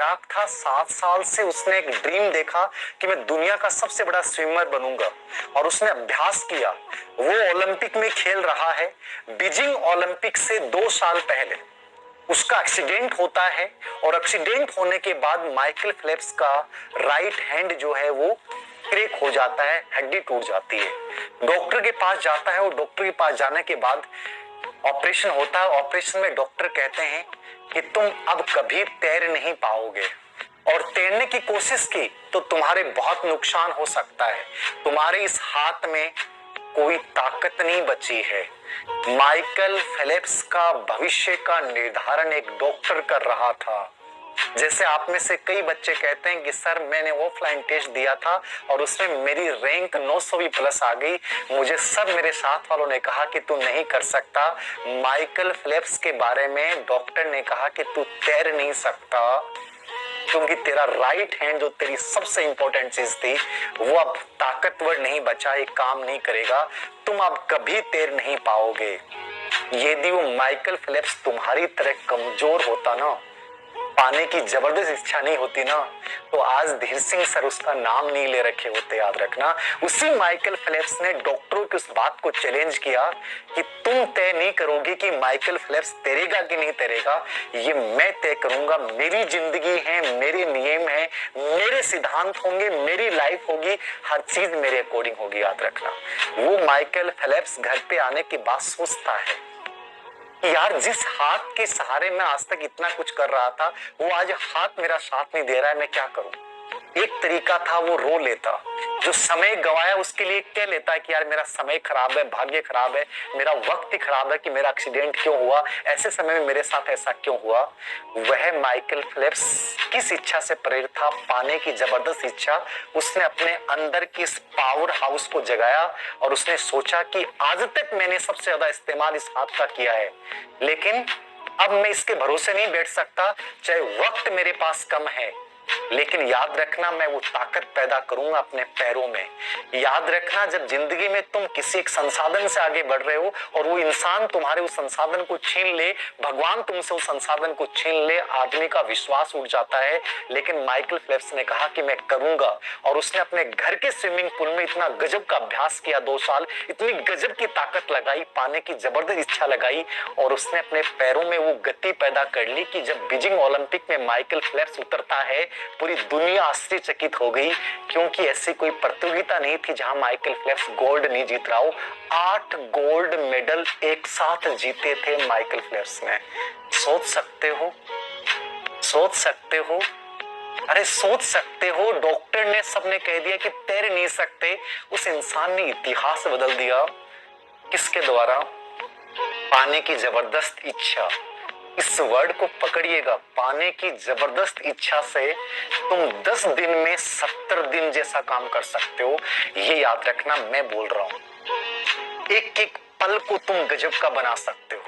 तैराक था, 7 साल से उसने एक ड्रीम देखा कि मैं दुनिया का सबसे बड़ा स्विमर बनूंगा और उसने अभ्यास किया। वो ओलंपिक में खेल रहा है। बीजिंग ओलंपिक से 2 साल पहले उसका एक्सीडेंट होता है और एक्सीडेंट होने के बाद माइकल फेल्प्स का राइट हैंड जो है वो क्रैक हो जाता है, हड्डी टूट जाती है। डॉक्टर के पास जाता है और डॉक्टर के पास जाने के बाद ऑपरेशन होता है। ऑपरेशन में डॉक्टर कहते हैं कि तुम अब कभी तैर नहीं पाओगे और तैरने की कोशिश की तो तुम्हारे बहुत नुकसान हो सकता है। तुम्हारे इस हाथ में कोई ताकत नहीं बची है। माइकल फेल्प्स का भविष्य का निर्धारण एक डॉक्टर कर रहा था। जैसे आप में से कई बच्चे कहते हैं कि सर मैंने ऑफलाइन टेस्ट दिया था और उसमें मेरी रैंक 900 प्लस आ गई, मुझे सब मेरे साथ वालों ने कहा कि तू नहीं कर सकता। माइकल फेल्प्स के बारे में डॉक्टर ने कहा कि तू तैर नहीं सकता क्योंकि तेरा राइट हैंड जो तेरी सबसे इंपॉर्टेंट चीज थी वो अब ताकतवर नहीं बचा, ये काम नहीं करेगा, तुम अब कभी तैर नहीं पाओगे। यदि वो माइकल फेल्प्स तुम्हारी तरह कमजोर होता ना, पाने की जबरदस्त इच्छा नहीं होती ना, तो आज धीर सिंह सर उसका नाम नहीं ले रखे होते। याद रखना, उसी माइकल फेल्प्स ने डॉक्टरों की उस बात को चैलेंज किया कि तुम तय नहीं करोगे कि माइकल फेल्प्स तैरेगा कि नहीं तैरेगा, ये मैं तय करूंगा। मेरी जिंदगी है, मेरे नियम है, मेरे सिद्धांत होंगे, मेरी लाइफ होगी, हर चीज मेरे अकॉर्डिंग होगी। याद रखना, वो माइकल फेल्प्स घर पे आने के बाद सोचता है यार जिस हाथ के सहारे मैं आज तक इतना कुछ कर रहा था वो आज हाथ मेरा साथ नहीं दे रहा है, मैं क्या करूं। एक तरीका था वो रो लेता, जो समय गवाया उसके लिए कह लेता है कि यार मेरा समय खराब है, भाग्य खराब है, मेरा वक्त ही खराब है कि मेरा एक्सीडेंट क्यों हुआ, ऐसे समय में मेरे साथ ऐसा क्यों हुआ। वह माइकल फेल्प्स किस इच्छा से प्रेरित था, पाने की जबरदस्त इच्छा। उसने अपने अंदर की इस पावर हाउस को जगाया और उसने सोचा कि आज तक मैंने सबसे ज्यादा इस्तेमाल इस हाथ का किया है, लेकिन अब मैं इसके भरोसे नहीं बैठ सकता। चाहे वक्त मेरे पास कम है, लेकिन याद रखना मैं वो ताकत पैदा करूंगा अपने पैरों में। याद रखना, जब जिंदगी में तुम किसी एक संसाधन से आगे बढ़ रहे हो और वो इंसान तुम्हारे उस संसाधन को छीन ले, भगवान तुमसे उस संसाधन को छीन ले, आदमी का विश्वास उठ जाता है। लेकिन माइकल फेल्प्स ने कहा कि मैं करूंगा और उसने अपने घर के स्विमिंग पूल में इतना गजब का अभ्यास किया, 2 साल इतनी गजब की ताकत लगाई, पाने की जबरदस्त इच्छा लगाई और उसने अपने पैरों में वो गति पैदा कर ली कि जब बीजिंग ओलंपिक में माइकल फेल्प्स उतरता है पूरी दुनिया आश्चर्यचकित हो गई, क्योंकि ऐसी कोई प्रतियोगिता नहीं थी जहां माइकल फेल्प्स गोल्ड नहीं जीत रहा हो। 8 गोल्ड मेडल एक साथ जीते थे माइकल फेल्प्स ने। सोच सकते हो, सोच सकते हो, अरे सोच सकते हो, डॉक्टर ने सबने कह दिया कि तैर नहीं सकते, उस इंसान ने इतिहास बदल दिया। किसके द्वारा? पाने की जबरदस्त इच्छा। इस वर्ड को पकड़िएगा, पाने की जबरदस्त इच्छा से तुम 10 दिन में 70 दिन जैसा काम कर सकते हो। ये याद रखना, मैं बोल रहा हूं, एक एक पल को तुम गजब का बना सकते हो।